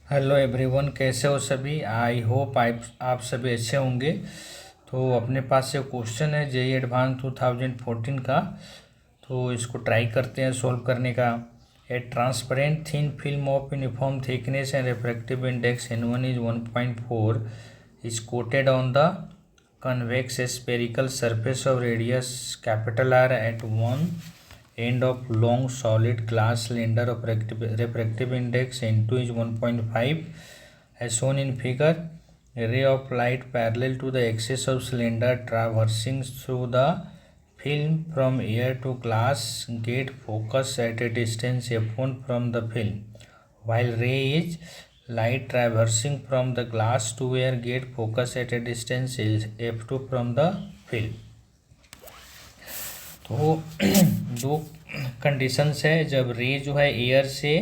Hello everyone, कैसे हो सभी। आई होप आप सभी अच्छे होंगे। तो अपने पास से क्वेश्चन है जेई एडवांस 2014 का। तो इसको ट्राई करते हैं सॉल्व करने का। ए transparent thin film of uniform thickness and refractive index N1 is 1.4 is coated on the convex spherical surface of radius R at one end of long solid glass cylinder of refractive index N2 is 1.5 as shown in figure. A ray of light parallel to the axis of cylinder traversing through the film from air to glass get focus at a distance f1 from the film, while ray is light traversing from the glass to air get focus at a distance f2 from the film. तो दो conditions है जब रे जो है air से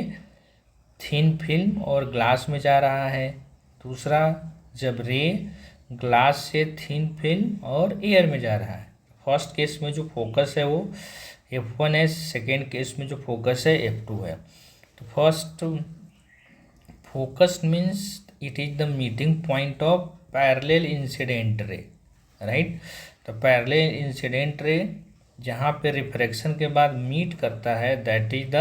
thin film और glass में जा रहा है। दूसरा, जब रे ग्लास से थिन फिल्म और एयर में जा रहा है। फर्स्ट केस में जो फोकस है वो F1 है, सेकेंड केस में जो फोकस है F2 है। तो first focus means it is the meeting point of parallel incident ray, right. तो पैरेलल इंसिडेंट रे जहाँ पे रिफ्रैक्शन के बाद मीट करता है that is the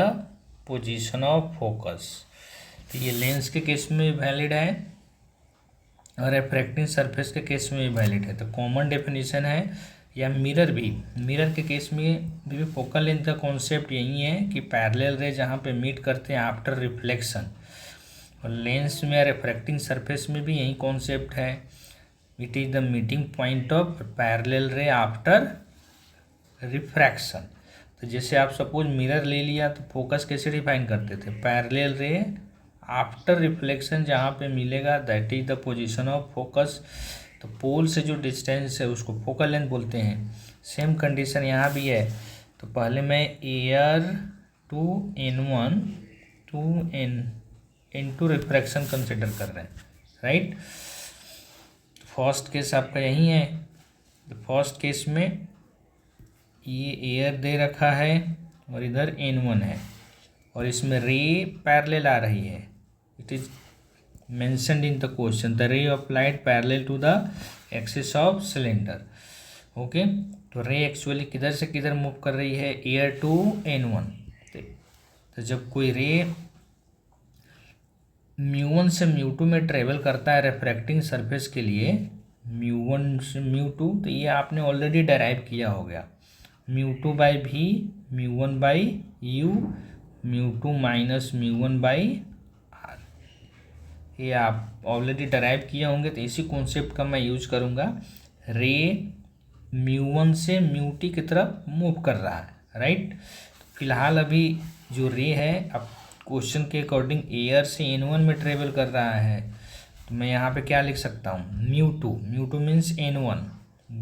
position of focus. तो ये लेंस के केस में वैलिड है और रिफ्रैक्टिंग सरफेस के केस में भी वैलिड है। तो कॉमन डेफिनेशन है, या मिरर के केस में भी फोकल लेंथ का कॉन्सेप्ट यही है कि पैरेलल रे जहाँ पे मीट करते हैं आफ्टर रिफ्लेक्शन, और लेंस में या रिफ्रैक्टिंग सरफेस में भी यही कॉन्सेप्ट है। It is the meeting point of parallel रे आफ्टर रिफ्रैक्शन। तो जैसे आप सपोज मिरर ले लिया तो फोकस कैसे डिफाइन करते थे, पैरेलल रे आफ्टर रिफ्लेक्शन जहाँ पे मिलेगा that is the position of focus. तो पोल से जो डिस्टेंस है उसको फोकल लेंथ बोलते हैं। सेम कंडीशन यहाँ भी है। तो पहले मैं air to N1 to N2 refraction consider कर रहे हैं, राइट। फर्स्ट केस आपका यही है। तो फर्स्ट केस में ये एयर दे रखा है और इधर N1 है और इसमें रे पैरेलल आ रही है। It is mentioned in the question the ray of light parallel to the axis of cylinder. Okay, तो रे एक्चुअली किधर से किधर मूव कर रही है, एयर टू N1। तो जब कोई रे μ1 से μ2 में ट्रेवल करता है रिफ्रैक्टिंग सरफेस के लिए, μ1 से μ2, तो ये आपने ऑलरेडी डेराइव किया हो गया। μ2 by V μ1 by U μ2 minus μ1 by R, ये आप ऑलरेडी डराइव किए होंगे। तो इसी कॉन्सेप्ट का मैं यूज करूँगा। रे μ1 से μt की तरफ मूव कर रहा है, राइट। फिलहाल अभी जो रे है अब क्वेश्चन के अकॉर्डिंग एयर से N1 में ट्रेवल कर रहा है, तो मैं यहाँ पे क्या लिख सकता हूँ, μ2 means N1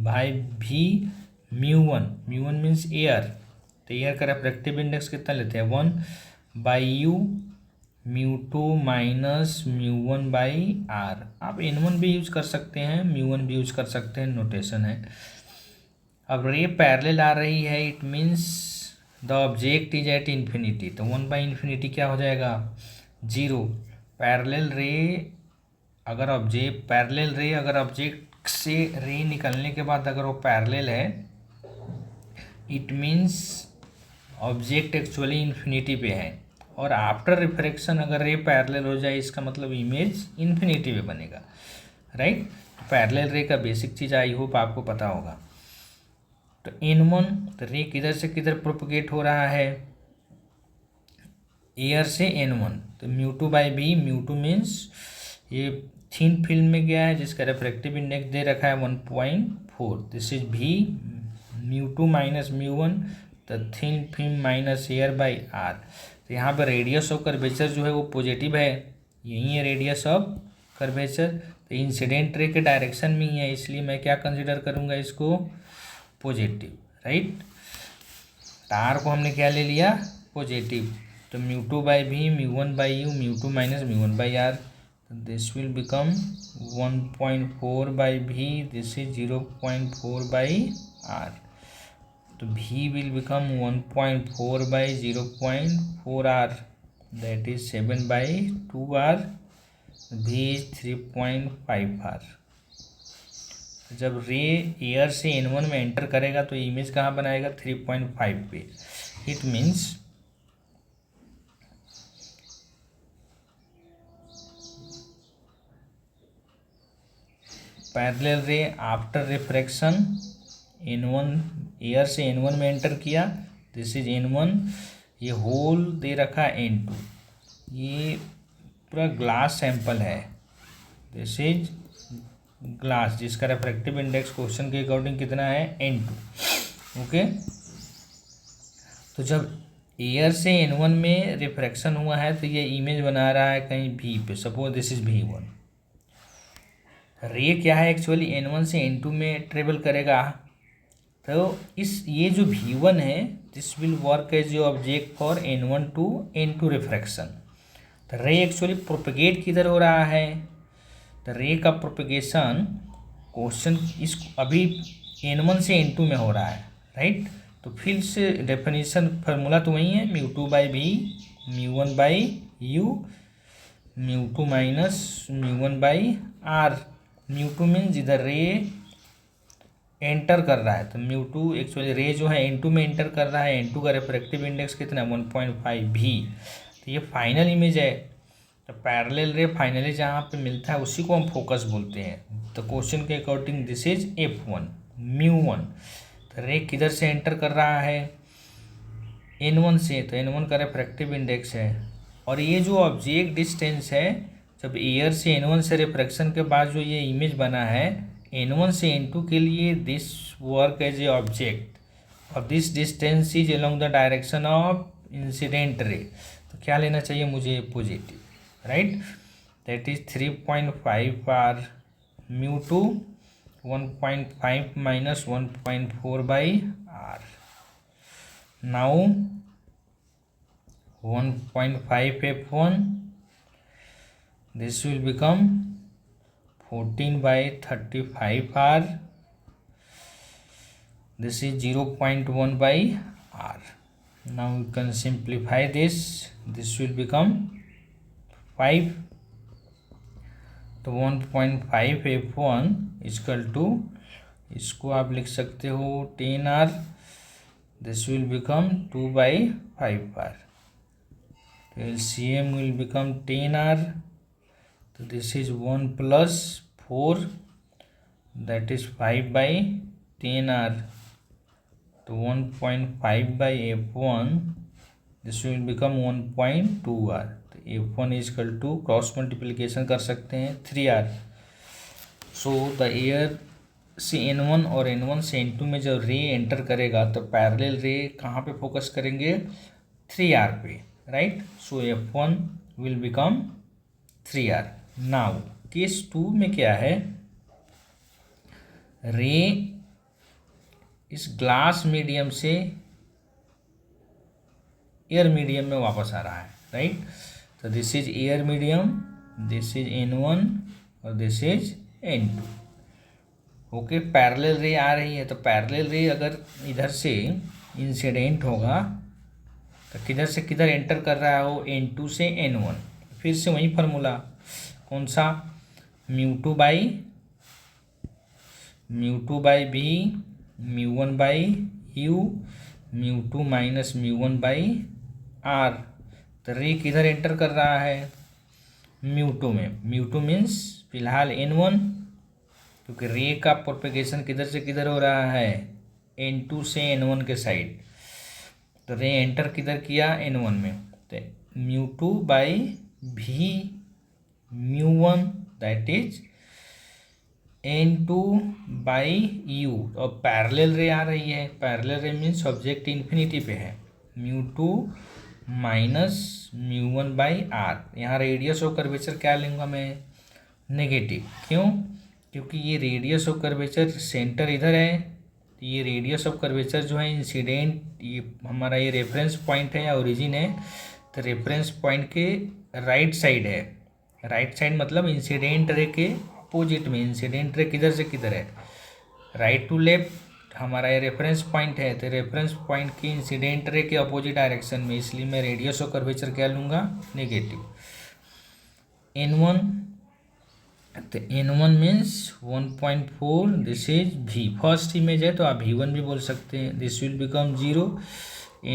by V μ1 means air. तो एयर का रिफ्रैक्टिव इंडेक्स कितना लेते हैं, 1 by U μ2 minus μ1 by R. आप N1 भी यूज कर सकते हैं, μ1 भी यूज कर सकते हैं, नोटेशन है। अब रे पैरेलल आ रही है, it means the object is at infinity. तो 1 बाई इन्फिनिटी क्या हो जाएगा, 0। पैरेलल रे अगर ऑब्जेक्ट से रे निकलने के बाद अगर वो पैरेलल है, it means object actually infinity पे है। और आफ्टर रिफ्रैक्शन अगर रे पैरेलल हो जाए इसका मतलब इमेज इन्फिनिटी पे बनेगा, राइट। पैरेलल रे का बेसिक चीज़ आई होप आपको पता होगा। तो N1, तो रे किधर से किधर प्रोपगेट हो रहा है, एयर से N1। तो μ2 बाई भी, μ2 मीन्स ये थिन फिल्म में गया है जिसका रिफ्रैक्टिव इंडेक्स दे रखा है 1.4। दिस इज भी μ2 माइनस μ1, तो thin film minus air by R. तो यहाँ पर रेडियस ऑफ कर्वेचर जो है वो पॉजिटिव है, यही है रेडियस ऑफ कर्वेचर। तो इंसिडेंट रे के डायरेक्शन में ही है, इसलिए मैं क्या कंसिडर करूँगा इसको, पॉजिटिव, राइट। आर को हमने क्या ले लिया, पॉजिटिव। तो μ2 by V μ1 by U μ2 minus μ1 by R. This will become 1.4 by V, this is 0.4 by R. तो v will become 1.4 by 0.4 R, that is 7 by 2 R V is 3.5 r। जब रे air से N1 में enter करेगा तो image कहाँ बनाएगा, 3.5 पे। इट मीन्स पैरेलल रे आफ्टर रिफ्रैक्शन N1, एयर से N1 में एंटर किया, दिस इज N1, ये होल दे रखा N2, ये पूरा ग्लास सैंपल है, दिस इज ग्लास जिसका रिफ्रैक्टिव इंडेक्स क्वेश्चन के अकॉर्डिंग कितना है, N2। ओके, तो जब एयर से N1 में रिफ्रैक्शन हुआ है तो ये इमेज बना रहा है कहीं V पे, सपोज दिस इज V1। रे क्या है एक्चुअली, N1 से N2 में ट्रेवल करेगा, तो इस ये जो V1 है this will work as a object for N1 to N2 refraction. तो रे एक्चुअली प्रोपेगेट किधर हो रहा है, तो रे का प्रोपेगेशन क्वेश्चन इस अभी N1 से N2 में हो रहा है, राइट। तो फिर से डेफिनेशन फार्मूला तो वही है, μ2/v μ1/u μ2 minus μ1/r। μ2 means इधर रे एंटर कर रहा है, तो μ2 एक्चुअली रे जो है N2 में एंटर कर रहा है, N2 का रिफ्रैक्टिव इंडेक्स कितना है, 1.5 भी। तो ये फाइनल इमेज है। तो पैरेलल रे फाइनली जहाँ पे मिलता है उसी को हम फोकस बोलते हैं। तो क्वेश्चन के अकॉर्डिंग दिस इज F1 μ1। तो रे किधर से एंटर कर रहा है, N1 से, तो N1 का रिफ्रैक्टिव इंडेक्स है। और ये जो ऑब्जेक्ट डिस्टेंस है, जब एयर से N1 से रिफ्रैक्शन के बाद जो ये इमेज बना है N1 से N2 के लिए, this work as a object और this distance is along the direction of incident ray. तो क्या लेना चाहिए मुझे, positive, right. That is 3.5 r μ2 1.5 minus 1.4/r। now 1.5 F1, this will become 14/35r, this is 0.1/r। now you can simplify this, this will become 5। तो 1.5 F1 equal to, इसको आप लिख सकते हो 10r, this will become 2/5r। तो LCM will become 10r, तो this is 1 + 4, that is 5/10r। तो 1.5/F1, this will become 1.2r। F1 equal to cross multiplication कर सकते हैं 3r। सो द एयर से N1 और N1 से N2 में जब रे एंटर करेगा तो पैरेलल रे कहाँ पे फोकस करेंगे, 3r पे, right. So F1 will become 3r। Now case 2 में क्या है, रे इस ग्लास मीडियम से एयर मीडियम में वापस आ रहा है, राइट। तो this is air medium, this is N1 और this is N2। Okay, parallel रे आ रही है, तो पैरेलल रे अगर इधर से इंसिडेंट होगा तो किधर से किधर एंटर कर रहा हो, N2 से N1। फिर से वही फार्मूला, कौन सा, μ2/v μ1/u μ2 माइनस μ1/r। तो रे किधर एंटर कर रहा है, μ2 में। μ2 मीन्स फिलहाल N1, क्योंकि रे का प्रोपेगेशन किधर से किधर हो रहा है, N2 से N1 के साइड। तो रे एंटर किधर किया, N1 में। तो μ2/v μ1 दैट इज N2/u। और पैरेलल रे आ रही है, पैरेलल रे मीन्स ऑब्जेक्ट इन्फिनिटी पे है, μ2 माइनस μ1/r। यहाँ रेडियस ऑफ कर्वेचर क्या लूँगा मैं, नेगेटिव। क्यों, क्योंकि ये रेडियस ऑफ कर्वेचर सेंटर इधर है, तो ये रेडियस ऑफ कर्वेचर जो है इंसिडेंट, ये हमारा ये रेफरेंस पॉइंट है या ओरिजिन है, तो रेफरेंस पॉइंट के राइट साइड है। राइट साइड मतलब इंसिडेंट रे के अपोजिट में। इंसिडेंट रे किधर से किधर है, राइट टू लेफ्ट हमारा ये रेफरेंस पॉइंट है, तो रेफरेंस पॉइंट की इंसिडेंट रे के अपोजिट डायरेक्शन में, इसलिए मैं रेडियस ऑफ कर्वेचर क्या लूँगा, नेगेटिव। N1 तो n1 means 1.4, this is v, first image है तो आप v1 भी बोल सकते हैं। This will become 0,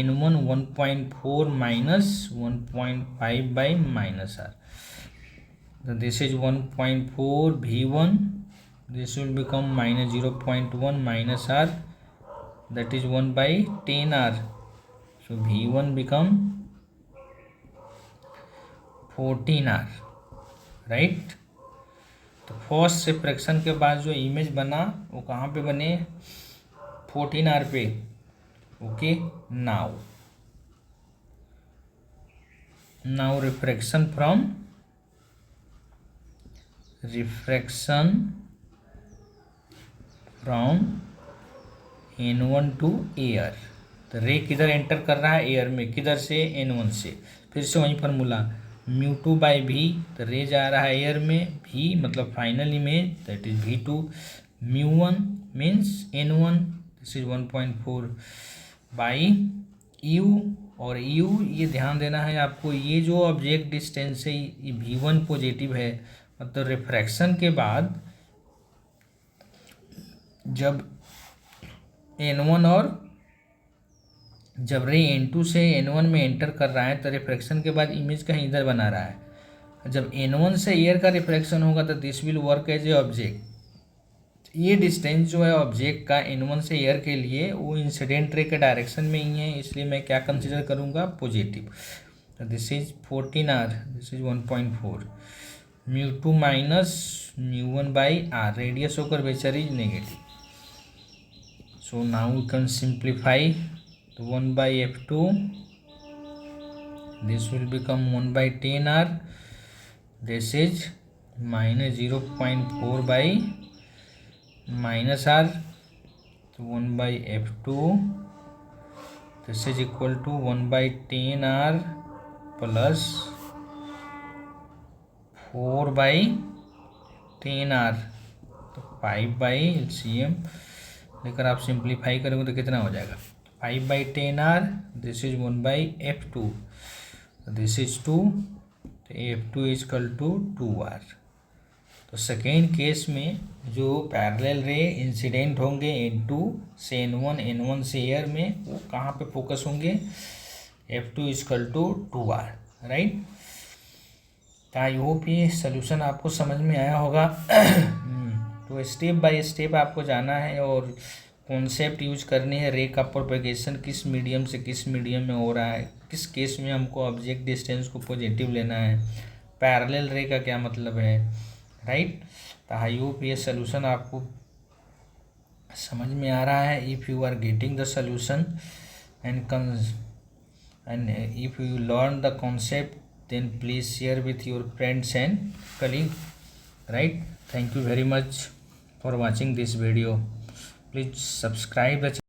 n1 1.4 minus 1.5 by minus R, तो this is 1.4 v1, this will become minus 0.1 minus R, that is 1 by 10r, so v1 become 14r, right. तो first refraction के बाद जो इमेज बना वो कहाँ पे बने, 14r पे। Okay, now refraction from n1 to air, तो रे किधर एंटर कर रहा है, एयर में, किधर से, n1 से। फिर से वही फार्मूला, μ2 बाई भी, तो रे जा रहा है एयर में, भी मतलब final image, that is v2, μ1 means n1, this is 1.4 by u, और u ये ध्यान देना है आपको, ये जो ऑब्जेक्ट डिस्टेंस है ये v1 पॉजिटिव है, मतलब रिफ्रैक्शन के बाद जब n1 और जब रे n2 से n1 में एंटर कर रहा है तो रिफ्रैक्शन के बाद इमेज कहीं इधर बना रहा है। जब n1 से एयर का रिफ्रैक्शन होगा तो this will work as a object. ये डिस्टेंस जो है ऑब्जेक्ट का n1 से एयर के लिए वो इंसिडेंट रे के डायरेक्शन में ही है, इसलिए मैं क्या कंसिडर करूँगा, पॉजिटिव। तो this is 14r, this is 1.4, μ2 minus μ1 by R, radius of curvature is negative. So now we can simplify, the 1 by f2, this will become 1 by 10r, this is minus 0.4 by minus r, so 1 by f2, this is equal to 1 by 10r plus 4 by 10r, तो 5 by LCM लेकर आप simplify करोगे तो कितना हो जाएगा, 5 by 10r, this is 1 by f2, this is 2, तो f2 is equal to 2r। तो सेकेंड केस में जो पैरेलल रे इंसिडेंट होंगे n2 से n1, n1 से एयर में, वो कहाँ पे फोकस होंगे, f2 is equal to 2r, right. तो आई होप ये सोल्यूशन आपको समझ में आया होगा। तो स्टेप बाय स्टेप आपको जाना है और कॉन्सेप्ट यूज करनी है, रे का प्रोपेगेशन किस मीडियम से किस मीडियम में हो रहा है, किस केस में हमको ऑब्जेक्ट डिस्टेंस को पॉजिटिव लेना है, पैरेलल रे का क्या मतलब है, राइट। तो आई होप ये सोल्यूशन आपको समझ में आ रहा है। If you are getting the solution and if you learn the concept, then please share with your friends and colleagues, right. Thank you very much for watching this video. Please subscribe the channel.